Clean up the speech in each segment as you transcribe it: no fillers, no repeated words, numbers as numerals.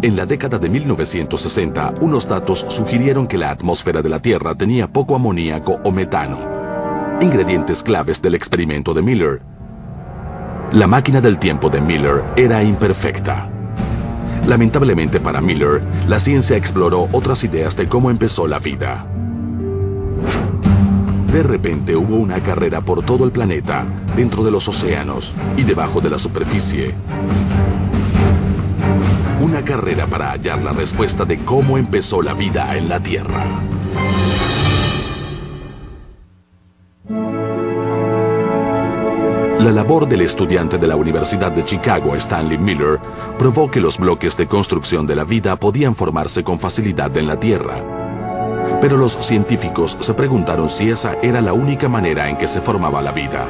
En la década de 1960, unos datos sugirieron que la atmósfera de la Tierra tenía poco amoníaco o metano, ingredientes claves del experimento de Miller. La máquina del tiempo de Miller era imperfecta. Lamentablemente para Miller, la ciencia exploró otras ideas de cómo empezó la vida. De repente hubo una carrera por todo el planeta, dentro de los océanos y debajo de la superficie. Una carrera para hallar la respuesta de cómo empezó la vida en la Tierra. La labor del estudiante de la Universidad de Chicago, Stanley Miller, probó que los bloques de construcción de la vida podían formarse con facilidad en la Tierra. Pero los científicos se preguntaron si esa era la única manera en que se formaba la vida.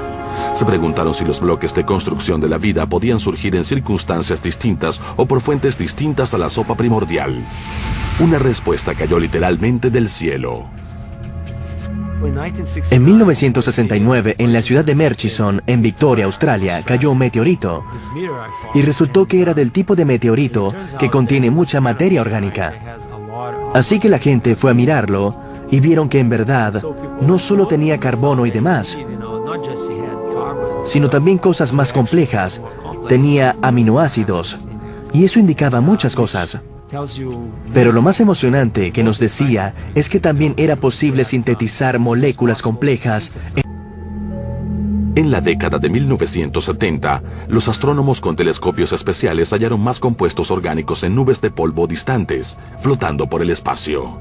Se preguntaron si los bloques de construcción de la vida podían surgir en circunstancias distintas o por fuentes distintas a la sopa primordial. Una respuesta cayó literalmente del cielo. En 1969, en la ciudad de Murchison, en Victoria, Australia, cayó un meteorito. Y resultó que era del tipo de meteorito que contiene mucha materia orgánica. Así que la gente fue a mirarlo y vieron que en verdad no solo tenía carbono y demás, sino también cosas más complejas. Tenía aminoácidos. Y eso indicaba muchas cosas. Pero lo más emocionante que nos decía es que también era posible sintetizar moléculas complejas. En la década de 1970, los astrónomos con telescopios especiales hallaron más compuestos orgánicos en nubes de polvo distantes, flotando por el espacio.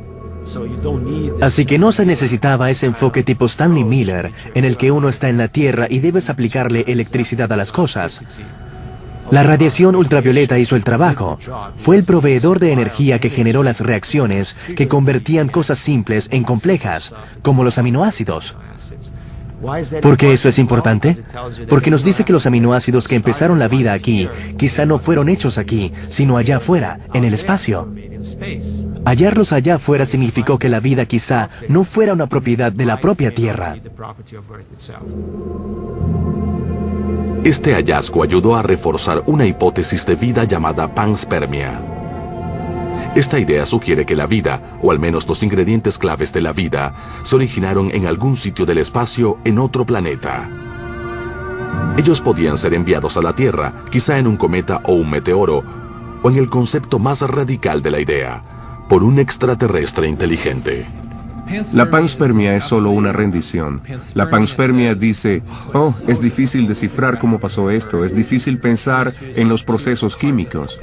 Así que no se necesitaba ese enfoque tipo Stanley Miller, en el que uno está en la Tierra y debes aplicarle electricidad a las cosas. La radiación ultravioleta hizo el trabajo. Fue el proveedor de energía que generó las reacciones que convertían cosas simples en complejas, como los aminoácidos. ¿Por qué eso es importante? Porque nos dice que los aminoácidos que empezaron la vida aquí, quizá no fueron hechos aquí, sino allá afuera, en el espacio. Hallarlos allá afuera significó que la vida quizá no fuera una propiedad de la propia Tierra. Este hallazgo ayudó a reforzar una hipótesis de vida llamada panspermia. Esta idea sugiere que la vida, o al menos los ingredientes claves de la vida, se originaron en algún sitio del espacio en otro planeta. Ellos podían ser enviados a la Tierra, quizá en un cometa o un meteoro, o en el concepto más radical de la idea, por un extraterrestre inteligente. La panspermia es solo una rendición. La panspermia dice, oh, es difícil descifrar cómo pasó esto, es difícil pensar en los procesos químicos.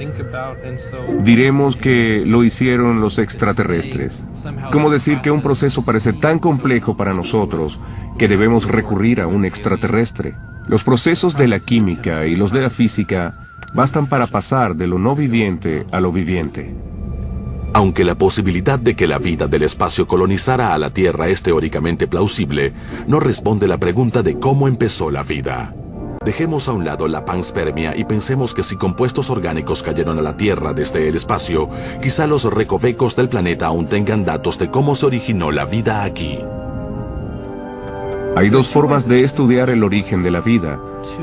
Diremos que lo hicieron los extraterrestres. ¿Cómo decir que un proceso parece tan complejo para nosotros que debemos recurrir a un extraterrestre? Los procesos de la química y los de la física bastan para pasar de lo no viviente a lo viviente. Aunque la posibilidad de que la vida del espacio colonizara a la Tierra es teóricamente plausible, no responde la pregunta de cómo empezó la vida. Dejemos a un lado la panspermia y pensemos que si compuestos orgánicos cayeron a la Tierra desde el espacio, quizá los recovecos del planeta aún tengan datos de cómo se originó la vida aquí. Hay dos formas de estudiar el origen de la vida,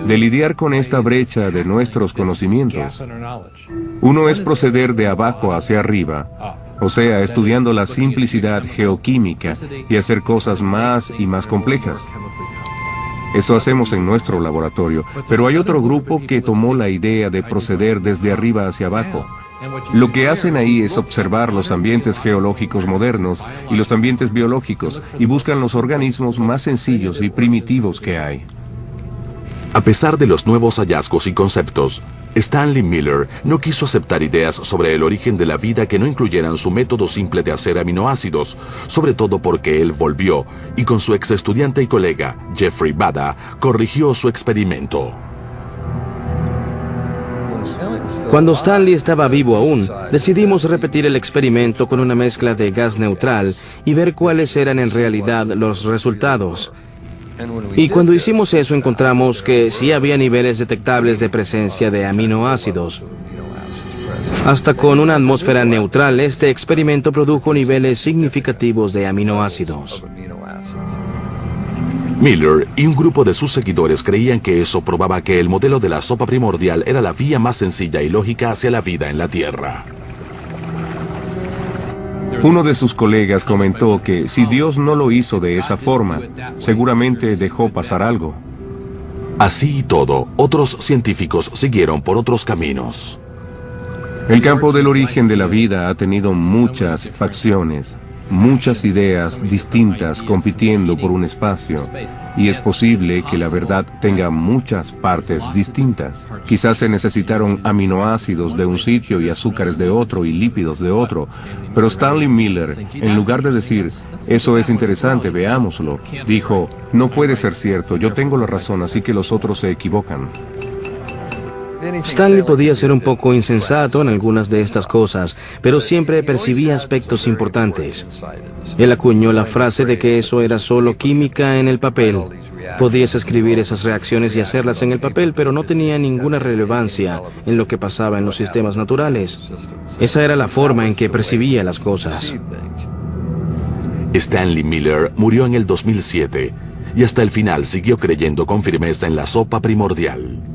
de lidiar con esta brecha de nuestros conocimientos. Uno es proceder de abajo hacia arriba, o sea, estudiando la simplicidad geoquímica y hacer cosas más y más complejas. Eso hacemos en nuestro laboratorio, pero hay otro grupo que tomó la idea de proceder desde arriba hacia abajo. Lo que hacen ahí es observar los ambientes geológicos modernos y los ambientes biológicos y buscan los organismos más sencillos y primitivos que hay. A pesar de los nuevos hallazgos y conceptos, Stanley Miller no quiso aceptar ideas sobre el origen de la vida que no incluyeran su método simple de hacer aminoácidos, sobre todo porque él volvió y con su ex estudiante y colega, Jeffrey Bada, corrigió su experimento. Cuando Stanley estaba vivo aún, decidimos repetir el experimento con una mezcla de gas neutral y ver cuáles eran en realidad los resultados. Y cuando hicimos eso encontramos que sí había niveles detectables de presencia de aminoácidos. Hasta con una atmósfera neutral, este experimento produjo niveles significativos de aminoácidos. Miller y un grupo de sus seguidores creían que eso probaba que el modelo de la sopa primordial era la vía más sencilla y lógica hacia la vida en la Tierra. Uno de sus colegas comentó que si Dios no lo hizo de esa forma, seguramente dejó pasar algo. Así y todo, otros científicos siguieron por otros caminos. El campo del origen de la vida ha tenido muchas facciones, muchas ideas distintas compitiendo por un espacio, y es posible que la verdad tenga muchas partes distintas. Quizás se necesitaron aminoácidos de un sitio y azúcares de otro y lípidos de otro, pero Stanley Miller, en lugar de decir, eso es interesante, veámoslo, dijo, no puede ser cierto, yo tengo la razón, así que los otros se equivocan. Stanley podía ser un poco insensato en algunas de estas cosas, pero siempre percibía aspectos importantes. Él acuñó la frase de que eso era solo química en el papel. Podías escribir esas reacciones y hacerlas en el papel, pero no tenía ninguna relevancia en lo que pasaba en los sistemas naturales. Esa era la forma en que percibía las cosas. Stanley Miller murió en el 2007 y hasta el final siguió creyendo con firmeza en la sopa primordial.